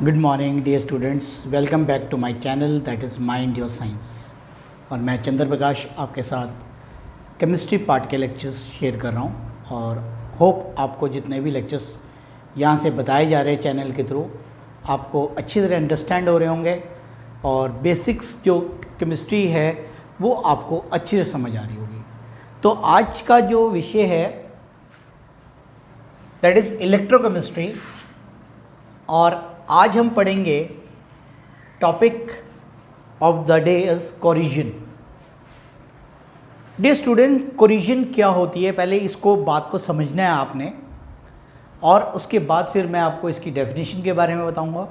Good morning dear students, welcome back to my channel that is mind your science. और मैं चंद्र प्रकाश आपके साथ chemistry part के lectures share कर रहा हूँ और होप आपको जितने भी लेक्चर्स यहाँ से बताए जा रहे हैं चैनल के थ्रू आपको अच्छी तरह अंडरस्टैंड हो रहे होंगे और बेसिक्स जो केमिस्ट्री है वो आपको अच्छी से समझ आ रही होगी। तो आज का जो विषय है दैट इज़ इलेक्ट्रोकेमिस्ट्री और आज हम पढ़ेंगे topic of the day is corrosion. Dear student, corrosion क्या होती है, पहले इसको बात को समझना है आपने और उसके बाद फिर मैं आपको इसकी डेफिनेशन के बारे में बताऊंगा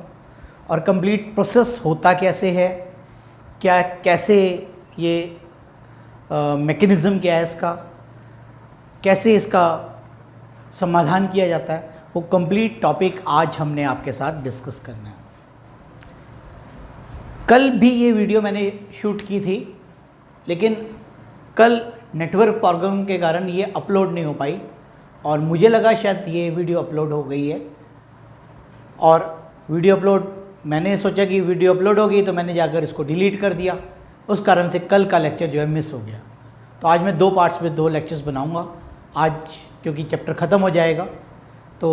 और कंप्लीट प्रोसेस होता कैसे है, क्या कैसे ये मैकेनिज़्म क्या है इसका, कैसे इसका समाधान किया जाता है, वो कंप्लीट टॉपिक आज हमने आपके साथ डिस्कस करना है। कल भी ये वीडियो मैंने शूट की थी लेकिन कल नेटवर्क प्रॉब्लम के कारण ये अपलोड नहीं हो पाई और मुझे लगा शायद ये वीडियो अपलोड हो गई है और वीडियो अपलोड मैंने सोचा कि वीडियो अपलोड हो गई तो मैंने जाकर इसको डिलीट कर दिया, उस कारण से कल का लेक्चर जो है मिस हो गया। तो आज मैं 2 पार्ट्स में 2 लेक्चर्स बनाऊंगा आज, क्योंकि चैप्टर ख़त्म हो जाएगा। तो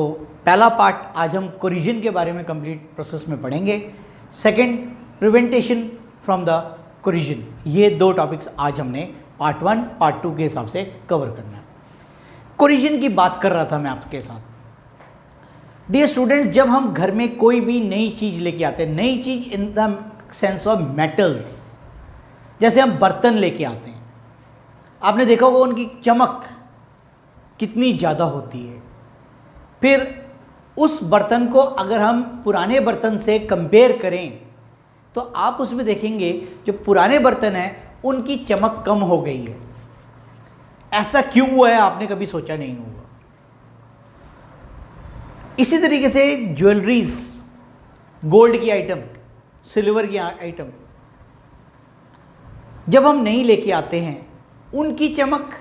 पहला पार्ट आज हम कोरिजन के बारे में कंप्लीट प्रोसेस में पढ़ेंगे, second prevention from the corrosion. ये 2 टॉपिक्स आज हमने पार्ट 1 पार्ट 2 के हिसाब से कवर करना है। कोरिजन की बात कर रहा था मैं आपके साथ। डियर स्टूडेंट्स, जब हम घर में कोई भी नई चीज़ लेके आते हैं, नई चीज़ in the sense of metals, जैसे हम बर्तन लेके आते हैं, आपने देखा होगा उनकी चमक कितनी ज़्यादा होती है। फिर उस बर्तन को अगर हम पुराने बर्तन से कंपेयर करें तो आप उसमें देखेंगे जो पुराने बर्तन हैं उनकी चमक कम हो गई है। ऐसा क्यों हुआ है आपने कभी सोचा नहीं होगा। इसी तरीके से ज्वेलरीज, गोल्ड की आइटम, सिल्वर की आइटम जब हम नहीं लेके आते हैं उनकी चमक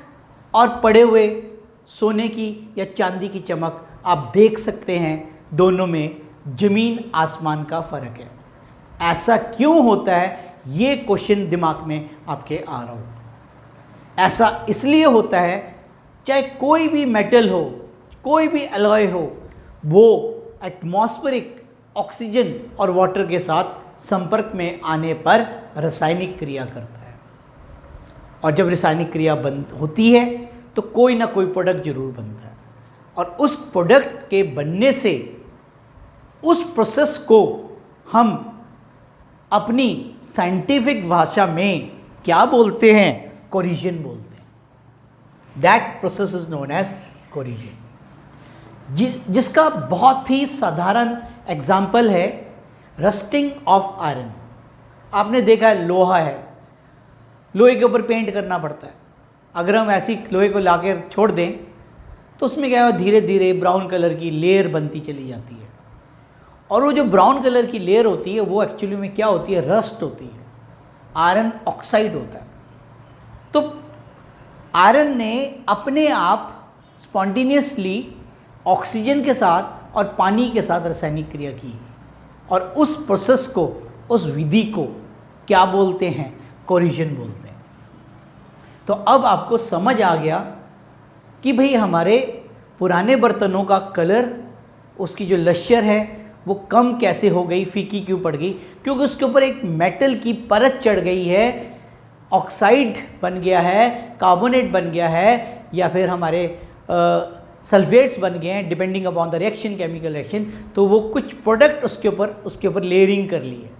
और पड़े हुए सोने की या चांदी की चमक आप देख सकते हैं, दोनों में ज़मीन आसमान का फ़र्क है। ऐसा क्यों होता है, ये क्वेश्चन दिमाग में आपके आ रहा हो। ऐसा इसलिए होता है, चाहे कोई भी मेटल हो, कोई भी अलॉय हो, वो एटमॉस्फेरिक ऑक्सीजन और वाटर के साथ संपर्क में आने पर रासायनिक क्रिया करता है और जब रासायनिक क्रिया बंद होती है तो कोई ना कोई प्रोडक्ट जरूर बनता है और उस प्रोडक्ट के बनने से उस प्रोसेस को हम अपनी साइंटिफिक भाषा में क्या बोलते हैं, कोरिजन बोलते हैं। That process is known as corrosion, जिसका बहुत ही साधारण एग्जाम्पल है रस्टिंग ऑफ आयरन। आपने देखा है लोहा है, लोहे के ऊपर पेंट करना पड़ता है। अगर हम ऐसी लोहे को लाकर छोड़ दें तो उसमें क्या है, धीरे धीरे ब्राउन कलर की लेयर बनती चली जाती है और वो जो ब्राउन कलर की लेयर होती है वो एक्चुअली में क्या होती है, रस्ट होती है, आयरन ऑक्साइड होता है। तो आयरन ने अपने आप स्पॉन्टेनियसली ऑक्सीजन के साथ और पानी के साथ रासायनिक क्रिया की और उस प्रोसेस को, उस विधि को क्या बोलते हैं, कोरिजन बोलते हैं। तो अब आपको समझ आ गया कि भाई हमारे पुराने बर्तनों का कलर, उसकी जो लश्यर है वो कम कैसे हो गई, फीकी क्यों पड़ गई, क्योंकि उसके ऊपर एक मेटल की परत चढ़ गई है, ऑक्साइड बन गया है, कार्बोनेट बन गया है या फिर हमारे सल्फेट्स बन गए हैं depending upon the reaction, chemical reaction. तो वो कुछ प्रोडक्ट उसके ऊपर लेयरिंग कर ली है।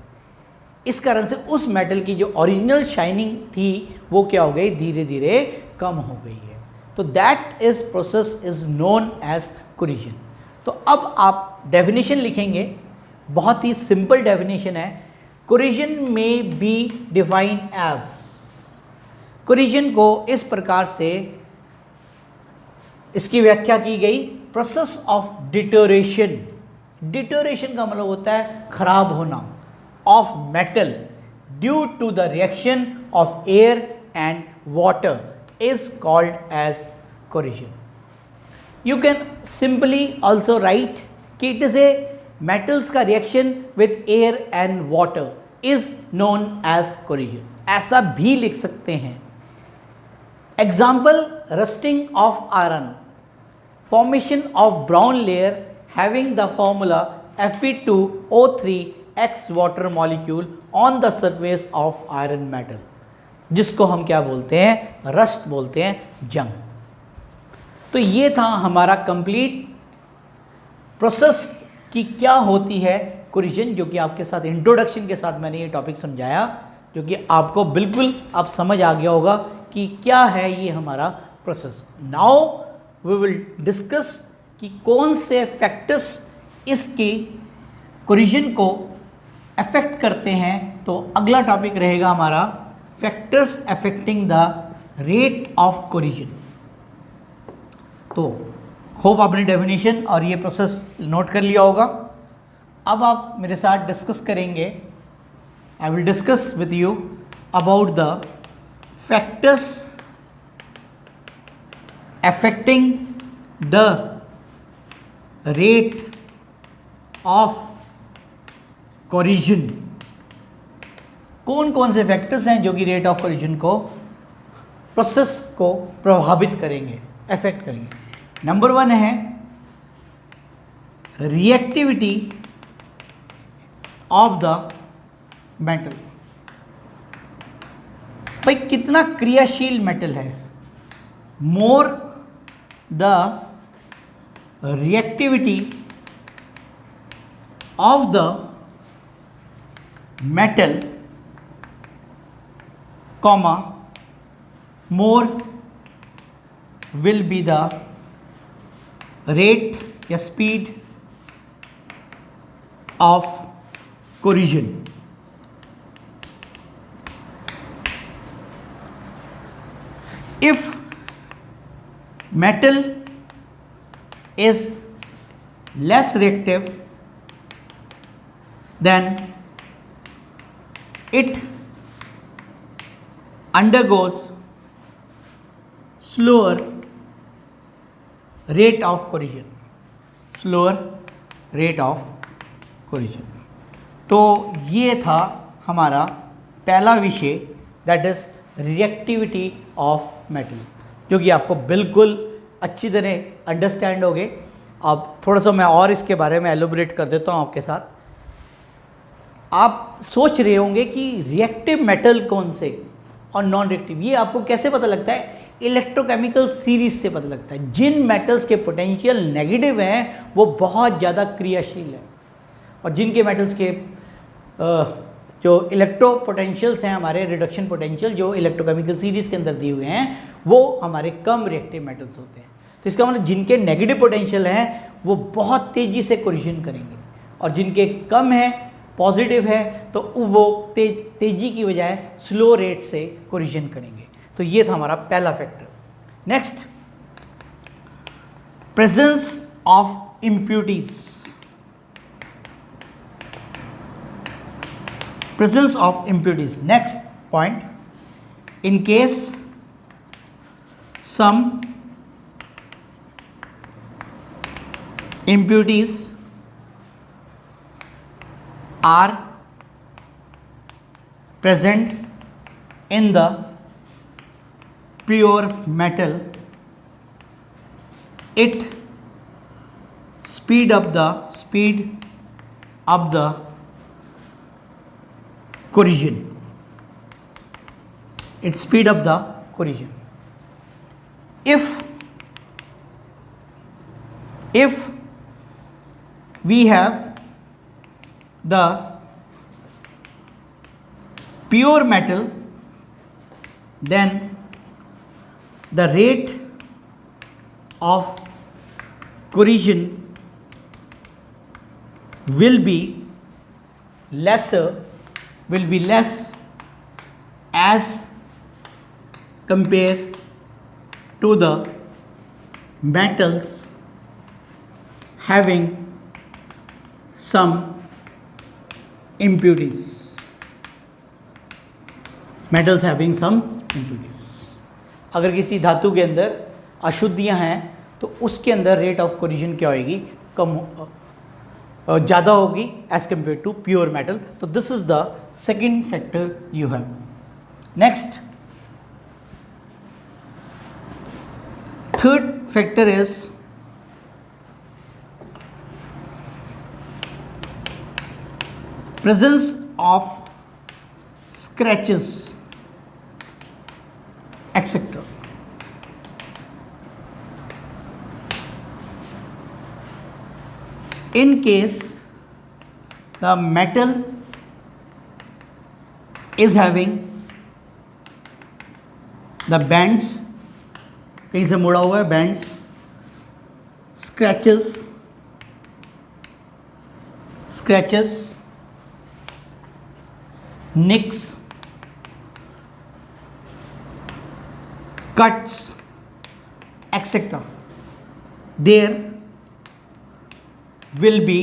इस कारण से उस मेटल की जो ओरिजिनल शाइनिंग थी वो क्या हो गई, धीरे धीरे कम हो गई है। तो that is process is known as corrosion. तो अब आप डेफिनेशन लिखेंगे, बहुत ही सिंपल डेफिनेशन है। कोरिजन में बी डिफाइन एज, कोरिजन को इस प्रकार से इसकी व्याख्या की गई, प्रोसेस ऑफ डिटोरेशन। डिटोरेशन का मतलब होता है खराब होना, of metal due to the reaction of air and water is called as corrosion. You can simply also write कि it is a मेटल्स का reaction with air and water is known as corrosion, ऐसा भी लिख सकते हैं। Example, rusting of iron, formation of brown layer having the formula Fe2O3x water molecule on the surface of iron metal, जिसको हम क्या बोलते हैं, रस्ट बोलते हैं, जंग। तो ये था हमारा कंप्लीट प्रोसेस कि क्या होती है कोरिजन, जो कि आपके साथ इंट्रोडक्शन के साथ मैंने ये टॉपिक समझाया, जो कि आपको बिल्कुल अब समझ आ गया होगा कि क्या है ये हमारा process. Now we will discuss कि कौन से फैक्टर्स इसकी कोरिजन को अफेक्ट करते हैं। तो अगला टॉपिक रहेगा हमारा factors affecting the rate of corrosion. तो होप आपने डेफिनेशन और ये प्रोसेस नोट कर लिया होगा। अब आप मेरे साथ डिस्कस करेंगे, I will discuss with you about the factors affecting the rate of corrosion. कौन कौन से फैक्टर्स हैं जो कि रेट ऑफ कोरिजन को, प्रोसेस को प्रभावित करेंगे, अफेक्ट करेंगे। नंबर 1 है रिएक्टिविटी ऑफ द मेटल। भाई कितना क्रियाशील मेटल है, more the reactivity of the metal comma more will be the rate या speed of corrosion. If metal is less reactive, then it undergoes slower rate of corrosion, slower rate of corrosion। तो ये था हमारा पहला विषय, that is reactivity of metal, जो कि आपको बिल्कुल अच्छी तरह अंडरस्टैंड हो गए। अब थोड़ा सा मैं और इसके बारे में एलोबरेट कर देता हूँ आपके साथ। आप सोच रहे होंगे कि रिएक्टिव मेटल कौन से और नॉन रिएक्टिव, ये आपको कैसे पता लगता है? इलेक्ट्रोकेमिकल सीरीज से पता लगता है। जिन मेटल्स के पोटेंशियल नेगेटिव हैं वो बहुत ज़्यादा क्रियाशील है, और जिनके मेटल्स के जो इलेक्ट्रो पोटेंशियल्स हैं, हमारे रिडक्शन पोटेंशियल जो इलेक्ट्रोकेमिकल सीरीज के अंदर दिए हुए हैं, वो हमारे कम रिएक्टिव मेटल्स होते हैं। तो इसका मतलब जिनके नेगेटिव पोटेंशियल हैं वो बहुत तेज़ी से कोरिजन करेंगे, और जिनके कम है, पॉजिटिव है, तो वो तेज़ी की बजाय स्लो रेट से कोरिजन करेंगे। तो ये था हमारा पहला factor. Next, presence of impurities. Presence of impurities. Next point, in case some impurities are present in the pure metal, it speed up the corrosion. It speed up the corrosion. If we have the pure metal, then the rate of corrosion will be less as compared to the metals having some impurities. Metals having some impurities. अगर किसी धातु के अंदर अशुद्धियां हैं तो उसके अंदर rate of corrosion क्या होगी? कम ज़्यादा होगी as compare to pure metal. तो this is the second factor you have. Next, third factor is presence of scratches etc. In case the metal is having the bands, कहीं से मुड़ा हुआ है, bands, scratches, nicks, cuts etc. there will be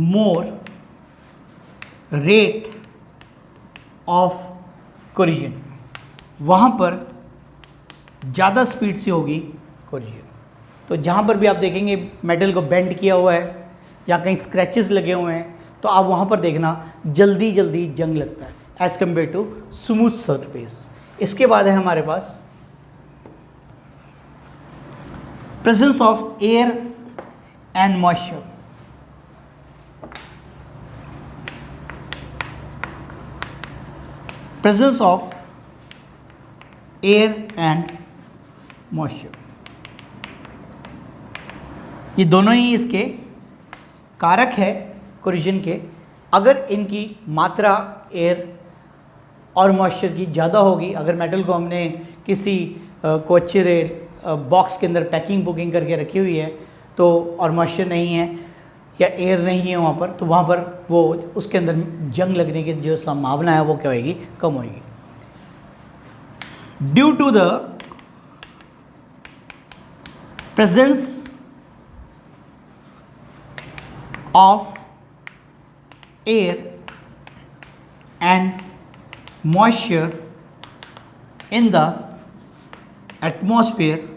more rate of corrosion, वहाँ पर ज़्यादा speed से होगी corrosion। तो जहाँ पर भी आप देखेंगे मेटल को बेंड किया हुआ है या कहीं स्क्रैचेस लगे हुए हैं, तो आप वहाँ पर देखना जल्दी जल्दी जंग लगता है as compare to smooth surface. इसके बाद है हमारे पास presence of air and moisture. Presence of air and moisture, ये दोनों ही इसके कारक है कोरिजन के। अगर इनकी मात्रा एयर और मॉइस्चर की ज़्यादा होगी, अगर मेटल को हमने किसी को अच्छे बॉक्स के अंदर पैकिंग बुकिंग करके रखी हुई है तो और मॉइस्चर नहीं है या एयर नहीं है वहाँ पर, तो वहाँ पर वो उसके अंदर जंग लगने की जो संभावना है वो क्या होगी, कम होगी। Due to the presence of air and moisture in the atmosphere,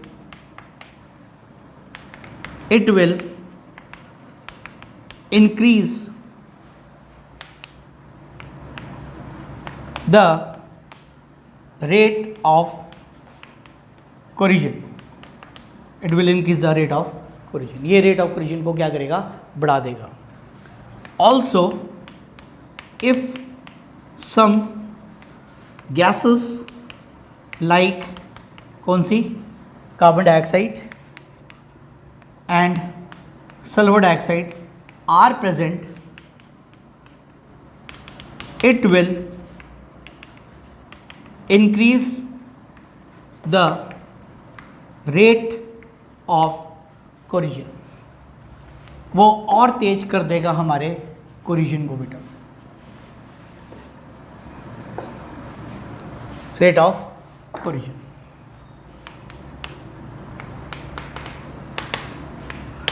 it will increase the rate of corrosion. It will increase the rate of corrosion। ये rate of corrosion को क्या करेगा, बढ़ा देगा। Also, if some gases like कौन सी, carbon dioxide and sulfur dioxide are present, it will increase the rate of corrosion। वो और तेज कर देगा हमारे कोरिजन को बेटा, रेट ऑफ कोरिजन।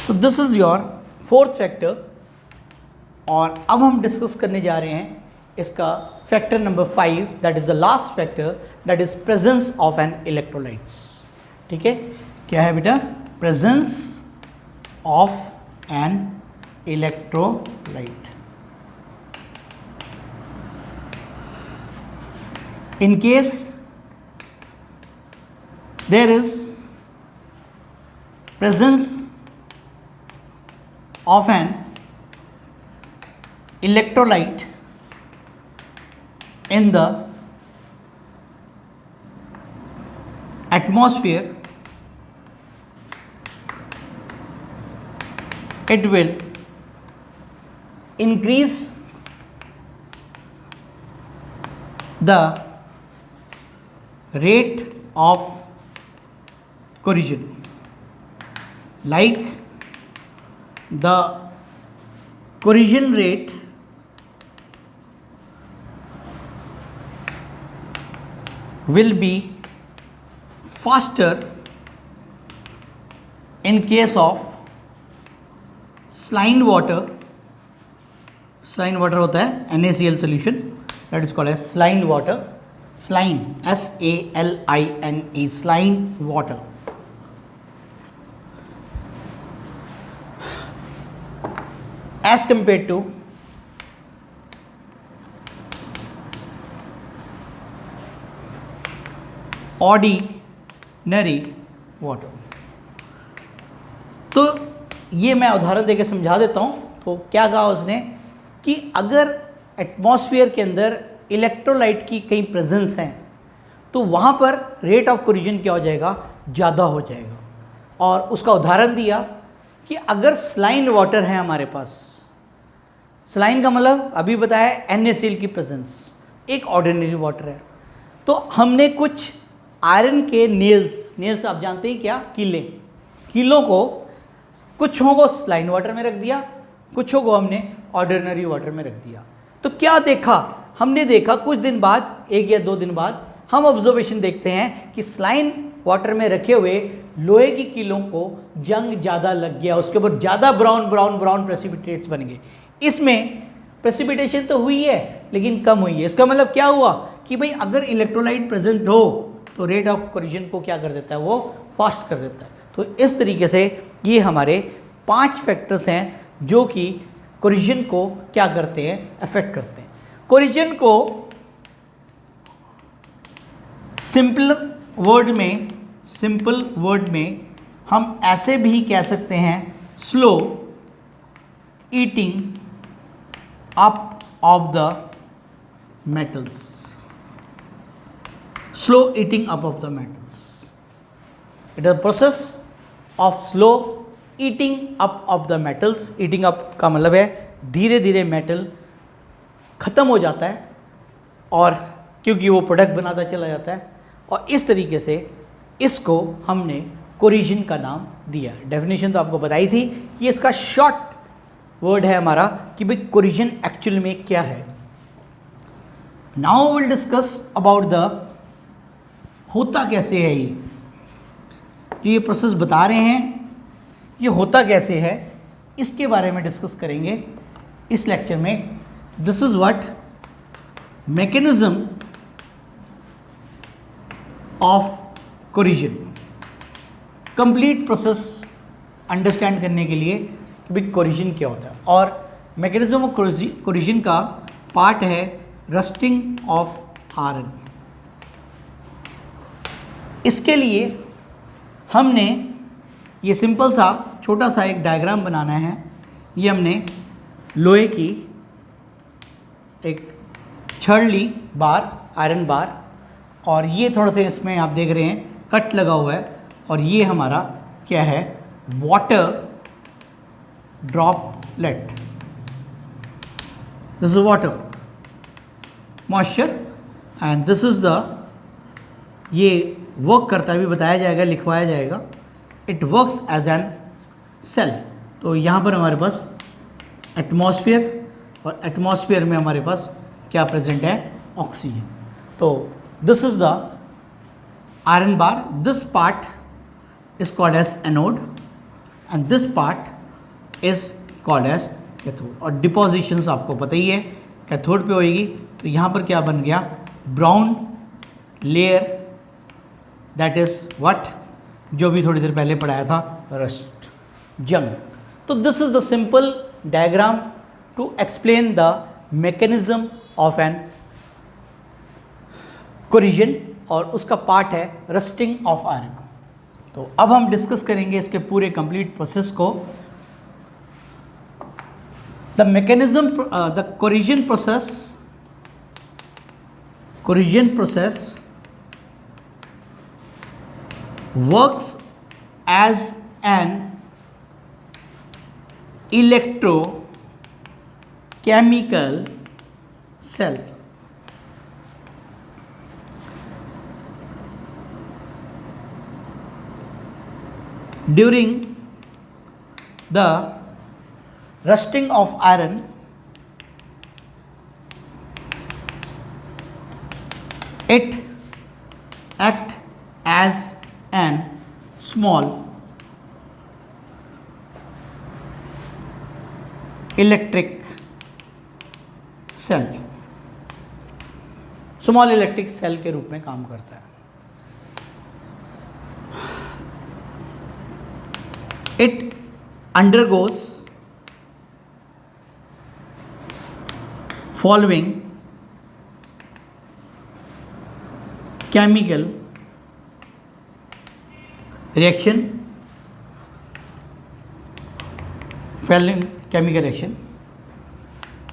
तो this is your fourth factor. और अब हम डिस्कस करने जा रहे हैं इसका factor number 5, that is the last factor, that is presence of an electrolytes. ठीक है, क्या है बेटा, presence of an electrolyte। In case there is presence of an electrolyte in the atmosphere, it will increase the rate of corrosion, like the corrosion rate will be faster in case of saline water। saline water होता है NaCl solution, that is called as saline water। saline, SALINE, saline water। as compared to ordinary water। तो ये मैं उदाहरण देके समझा देता हूँ। तो क्या कहा उसने कि अगर एटमॉस्फेयर के अंदर इलेक्ट्रोलाइट की कहीं प्रेजेंस है तो वहाँ पर रेट ऑफ कोरिजन क्या हो जाएगा, ज़्यादा हो जाएगा। और उसका उदाहरण दिया कि अगर सलाइन वाटर है हमारे पास, सलाइन का मतलब अभी बताया NaCl की प्रेजेंस, एक ऑर्डिनरी वाटर है, तो हमने कुछ आयरन के नेल्स आप जानते हैं क्या, कीलों को कुछों को सलाइन वाटर में रख दिया, कुछों को हमने ऑर्डिनरी वाटर में रख दिया। तो क्या देखा, हमने देखा कुछ दिन बाद, 1 या 2 दिन बाद हम ऑब्जर्वेशन देखते हैं कि सलाइन वाटर में रखे हुए लोहे की कीलों को जंग ज़्यादा लग गया, उसके ऊपर ज़्यादा ब्राउन प्रेसिपिटेट्स बन गए। इसमें प्रेसिपिटेशन तो हुई है लेकिन कम हुई है। इसका मतलब क्या हुआ कि भाई अगर इलेक्ट्रोलाइट प्रेजेंट हो तो रेट ऑफ कोरिजन को क्या कर देता है, वो फास्ट कर देता है। तो इस तरीके से ये हमारे 5 फैक्टर्स हैं जो कि कोरिजन को क्या करते हैं, अफेक्ट करते हैं। कोरिजन को सिंपल वर्ड में हम ऐसे भी कह सकते हैं, slow eating up of the metals. Slow eating up of the metals, it is a process of slow eating up of the metals. Eating up का मतलब है धीरे धीरे मेटल ख़त्म हो जाता है, और क्योंकि वो प्रोडक्ट बनाता चला जाता है, और इस तरीके से इसको हमने कोरिजन का नाम दिया। डेफिनेशन तो आपको बताई थी कि इसका शॉर्ट वर्ड है हमारा कि भाई कोरिजन एक्चुअल में क्या है। Now will discuss about the होता कैसे है ये प्रोसेस बता रहे हैं, ये होता कैसे है इसके बारे में डिस्कस करेंगे इस लेक्चर में। This is what mechanism of corrosion. Complete process understand करने के लिए कि भाई कोरिजन क्या होता है, और मैकेनिज्म ऑफ कोरिजन का पार्ट है रस्टिंग ऑफ आयरन। इसके लिए हमने ये सिंपल सा छोटा सा एक डायग्राम बनाना है। ये हमने लोहे की एक छड़ ली बार, आयरन बार, और ये थोड़ा से इसमें आप देख रहे हैं कट लगा हुआ है, और ये हमारा क्या है, water droplet. This is water moisture and this is the, ये वर्क करता है, भी बताया जाएगा, लिखवाया जाएगा। It works as an cell. तो यहाँ पर हमारे पास एटमॉस्फेयर, और एटमॉस्फेयर में हमारे पास क्या प्रेजेंट है, ऑक्सीजन। तो this is the iron bar, this part is called as anode and this part is called as cathode. और डिपोजिशंस आपको पता ही है, कैथोड पे होएगी, तो यहाँ पर क्या बन गया, brown layer, that is what, जो भी थोड़ी देर पहले पढ़ाया था, रस्ट, जंग। तो this is the simple diagram to explain the mechanism of an corrosion, और उसका पार्ट है रस्टिंग ऑफ आयरन। तो अब हम डिस्कस करेंगे इसके पूरे कंप्लीट प्रोसेस को। The mechanism, the corrosion process works as an electrochemical cell. During the rusting of iron, it acts as an small electric cell, small electric cell के रूप में काम करता है। It undergoes following chemical reaction,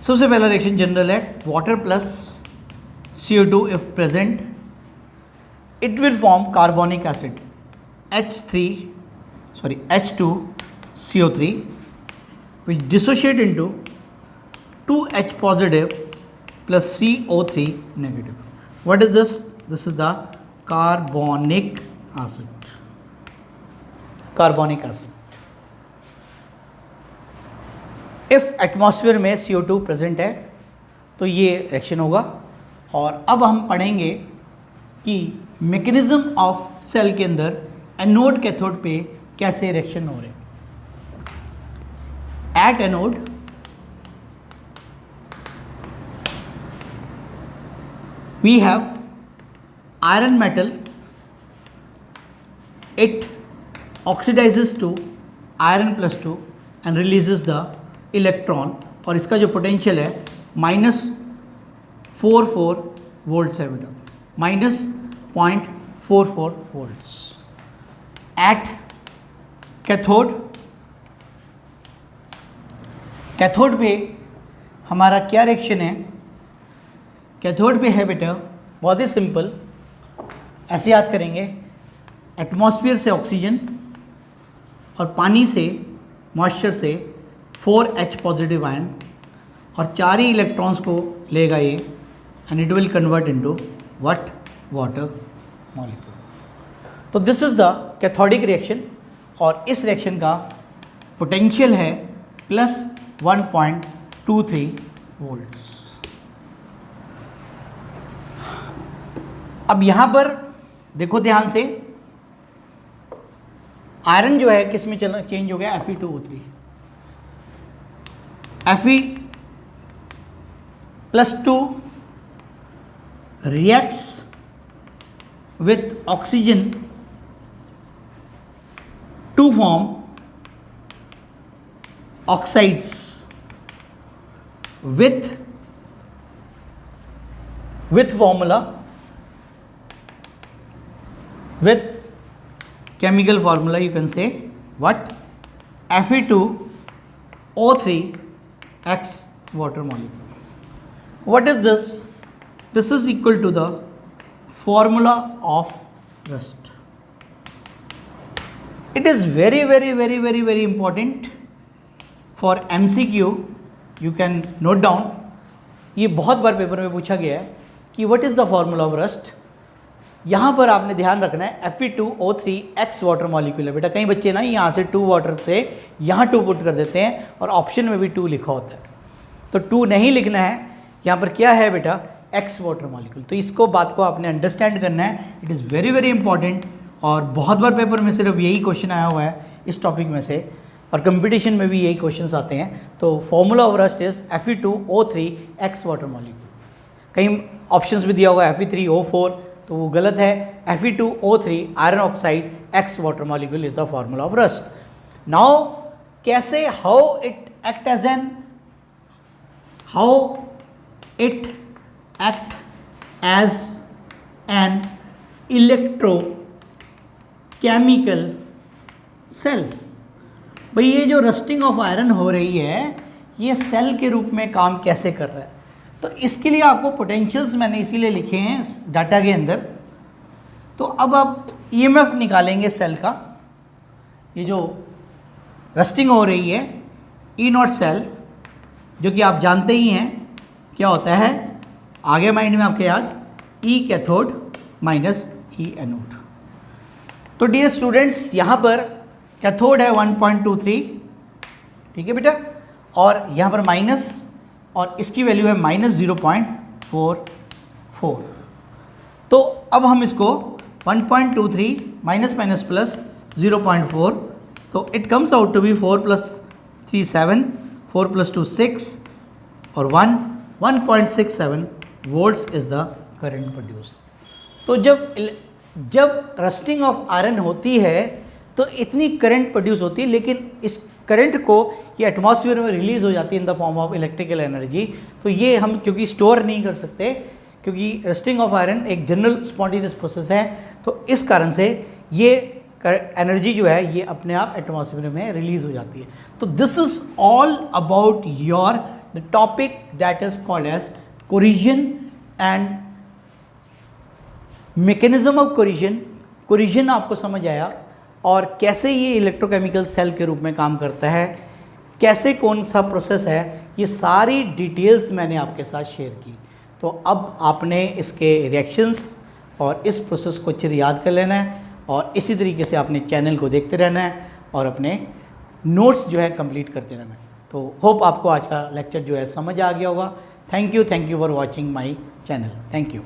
सबसे पहला reaction general है, water plus CO2 if present, it will form carbonic acid H2CO3 which dissociate into 2H positive plus CO3 negative. What is this? This is the carbonic acid. Carbonic acid. If atmosphere में CO2 present है तो ये reaction होगा। और अब हम पढ़ेंगे कि मैकेनिज्म ऑफ सेल के अंदर एनोड कैथोड पे कैसे रिएक्शन हो रहे हैं। At anode we have iron metal, it oxidizes to iron plus 2 and releases the electron, और इसका जो पोटेंशियल है -44 वोल्ट्स है बेटा, -0.44 वोल्ट्स। एट कैथोड पे हमारा क्या रिएक्शन है? कैथोड पे है बेटा बहुत ही सिंपल, ऐसे याद करेंगे, एटमॉस्फेयर से ऑक्सीजन और पानी से मॉइस्चर से 4H पॉजिटिव आयन और 4 ही इलेक्ट्रॉन्स को लेगा ये, and it will convert into what? Water molecule. तो this is the cathodic reaction, और इस रिएक्शन का पोटेंशियल है +1.23 वोल्ट्स। अब यहाँ पर देखो ध्यान से, आयरन जो है किस में चेंज हो गया? Fe2O3। Fe+2 reacts with oxygen to form oxides with formula, with chemical formula you can say what? Fe2O3 X water molecule. What is this? This is equal to the formula of rust. It is very important for MCQ. You can note down. ये बहुत बार paper में पूछा गया है कि what is the formula of rust. यहाँ पर आपने ध्यान रखना है Fe2O3 X वाटर मॉलिक्यूल है बेटा। कई बच्चे ना यहाँ से 2 वाटर से यहाँ 2 पुट कर देते हैं और ऑप्शन में भी 2 लिखा होता है, तो 2 नहीं लिखना है। यहाँ पर क्या है बेटा? X water molecule. तो इसको बात को आपने अंडरस्टैंड करना है, इट इज़ वेरी इंपॉर्टेंट, और बहुत बार पेपर में सिर्फ यही क्वेश्चन आया हुआ है इस टॉपिक में से, और कंपटीशन में भी यही क्वेश्चन आते हैं। तो formula of rust is Fe2O3 X water molecule. कहीं ऑप्शंस भी दिया हुआ है Fe3O4, तो वो गलत है। Fe2O3 iron oxide X water molecule is the formula of rust. Now कैसे, how it act as an electrochemical cell. भाई ये जो रस्टिंग ऑफ आयरन हो रही है ये सेल के रूप में काम कैसे कर रहा है? तो इसके लिए आपको पोटेंशियल्स मैंने इसीलिए लिखे हैं इस डाटा के अंदर। तो अब आप EMF निकालेंगे सेल का, ये जो रस्टिंग हो रही है E0 सेल, जो कि आप जानते ही हैं क्या होता है, आगे माइंड में आपके याद, E cathode minus E anode. तो डियर स्टूडेंट्स यहाँ पर कैथोड है 1.23, ठीक है बेटा, और यहाँ पर माइनस, और इसकी वैल्यू है -0.44। तो अब हम इसको 1.23 माइनस माइनस प्लस 0.4, तो it comes out to be 4 + 3 7, 4 + 2 6, और 1.67 volts is the current produce. तो जब रस्टिंग ऑफ आयरन होती है तो इतनी करंट प्रोड्यूस होती है, लेकिन करंट को ये एटमॉस्फेयर में रिलीज हो जाती है in the form of electrical energy. तो ये हम क्योंकि स्टोर नहीं कर सकते, क्योंकि रस्टिंग ऑफ आयरन एक जनरल स्पॉन्टेनियस प्रोसेस है, तो इस कारण से ये एनर्जी जो है ये अपने आप एटमॉस्फेयर में रिलीज हो जाती है। तो this is all about your the topic that is called as corrosion and mechanism of corrosion. Corrosion आपको समझ आया, और कैसे ये इलेक्ट्रोकेमिकल सेल के रूप में काम करता है, कैसे कौन सा प्रोसेस है, ये सारी डिटेल्स मैंने आपके साथ शेयर की। तो अब आपने इसके रिएक्शंस और इस प्रोसेस को अच्छे से याद कर लेना है, और इसी तरीके से आपने चैनल को देखते रहना है और अपने नोट्स जो है कंप्लीट करते रहना है। तो होप आपको आज का लेक्चर जो है समझ आ गया होगा। Thank you for watching my channel. Thank you.